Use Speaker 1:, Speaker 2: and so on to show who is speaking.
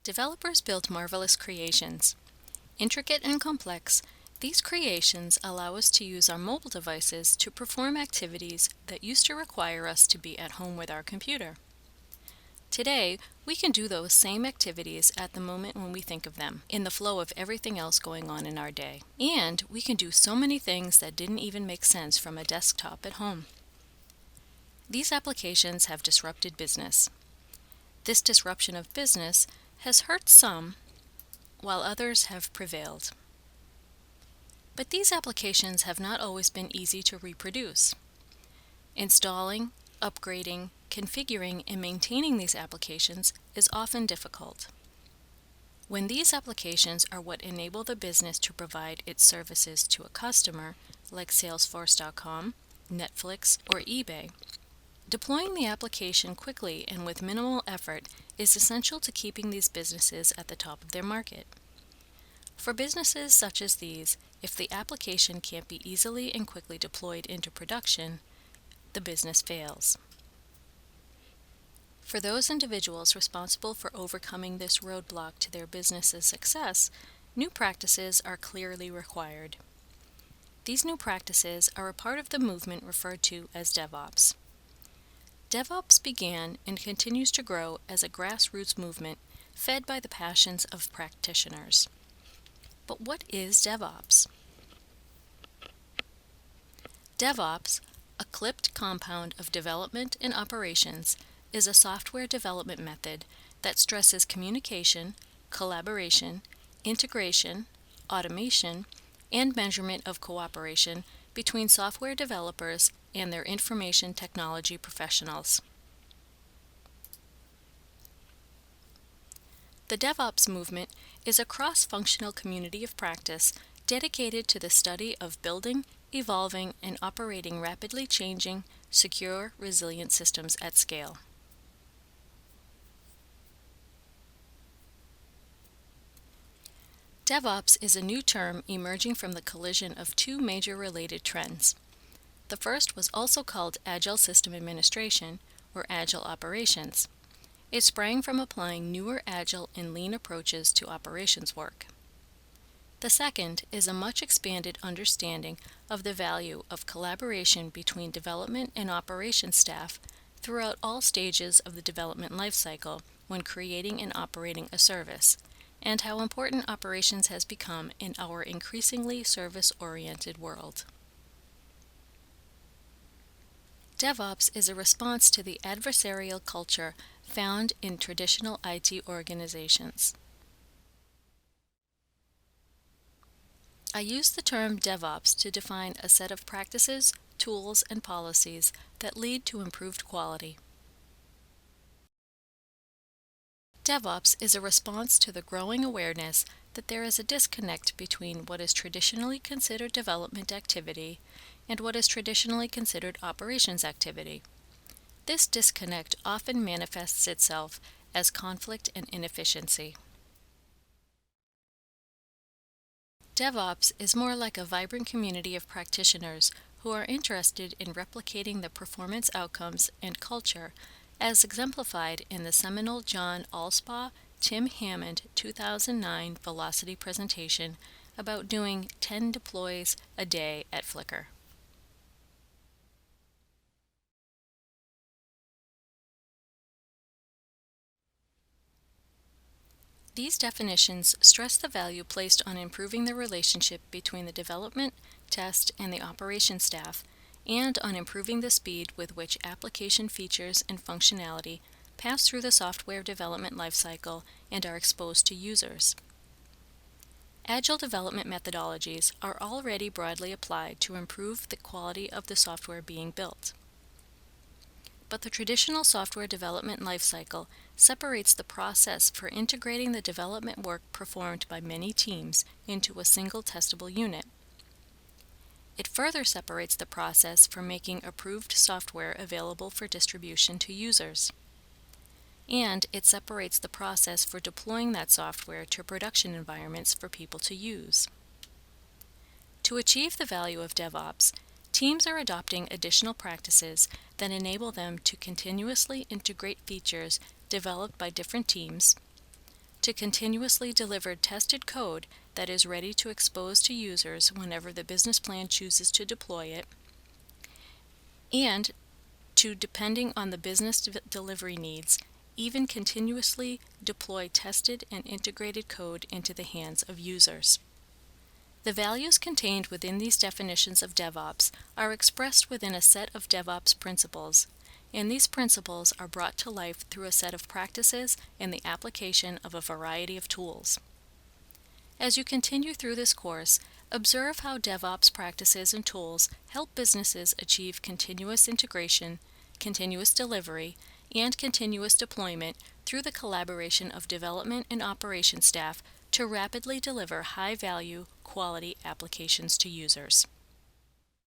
Speaker 1: Developers build marvelous creations. Intricate and complex, these creations allow us to use our mobile devices to perform activities that used to require us to be at home with our computer. Today, we can do those same activities at the moment when we think of them, in the flow of everything else going on in our day. And we can do so many things that didn't even make sense from a desktop at home. These applications have disrupted business. This disruption of business has hurt some, while others have prevailed. But these applications have not always been easy to reproduce. Installing, upgrading, configuring, and maintaining these applications is often difficult. When these applications are what enable the business to provide its services to a customer, like Salesforce.com, Netflix, or eBay, deploying the application quickly and with minimal effort is essential to keeping these businesses at the top of their market. For businesses such as these, if the application can't be easily and quickly deployed into production, the business fails. For those individuals responsible for overcoming this roadblock to their business's success, new practices are clearly required. These new practices are a part of the movement referred to as DevOps. DevOps began and continues to grow as a grassroots movement fed by the passions of practitioners. But what is DevOps? DevOps, a clipped compound of development and operations, is a software development method that stresses communication, collaboration, integration, automation, and measurement of cooperation between software developers and their information technology professionals. The DevOps movement is a cross-functional community of practice dedicated to the study of building, evolving, and operating rapidly changing, secure, resilient systems at scale. DevOps is a new term emerging from the collision of two major related trends. The first was also called Agile System Administration, or Agile Operations. It sprang from applying newer Agile and Lean approaches to operations work. The second is a much expanded understanding of the value of collaboration between development and operations staff throughout all stages of the development lifecycle when creating and operating a service, and how important operations has become in our increasingly service-oriented world. DevOps is a response to the adversarial culture found in traditional IT organizations. I use the term DevOps to define a set of practices, tools, and policies that lead to improved quality. DevOps is a response to the growing awareness that there is a disconnect between what is traditionally considered development activity and what is traditionally considered operations activity. This disconnect often manifests itself as conflict and inefficiency. DevOps is more like a vibrant community of practitioners who are interested in replicating the performance outcomes and culture as exemplified in the seminal John Allspaw, Tim Hammond 2009 Velocity presentation about doing 10 deploys a day at Flickr. These definitions stress the value placed on improving the relationship between the development, test, and the operations staff, and on improving the speed with which application features and functionality pass through the software development lifecycle and are exposed to users. Agile development methodologies are already broadly applied to improve the quality of the software being built. But the traditional software development lifecycle separates the process for integrating the development work performed by many teams into a single testable unit. It further separates the process for making approved software available for distribution to users. And it separates the process for deploying that software to production environments for people to use. To achieve the value of DevOps, teams are adopting additional practices that enable them to continuously integrate features developed by different teams, to continuously deliver tested code that is ready to expose to users whenever the business plan chooses to deploy it, and to, depending on the business delivery needs, even continuously deploy tested and integrated code into the hands of users. The values contained within these definitions of DevOps are expressed within a set of DevOps principles, and these principles are brought to life through a set of practices and the application of a variety of tools. As you continue through this course, observe how DevOps practices and tools help businesses achieve continuous integration, continuous delivery, and continuous deployment through the collaboration of development and operations staff to rapidly deliver high-value, quality applications to users.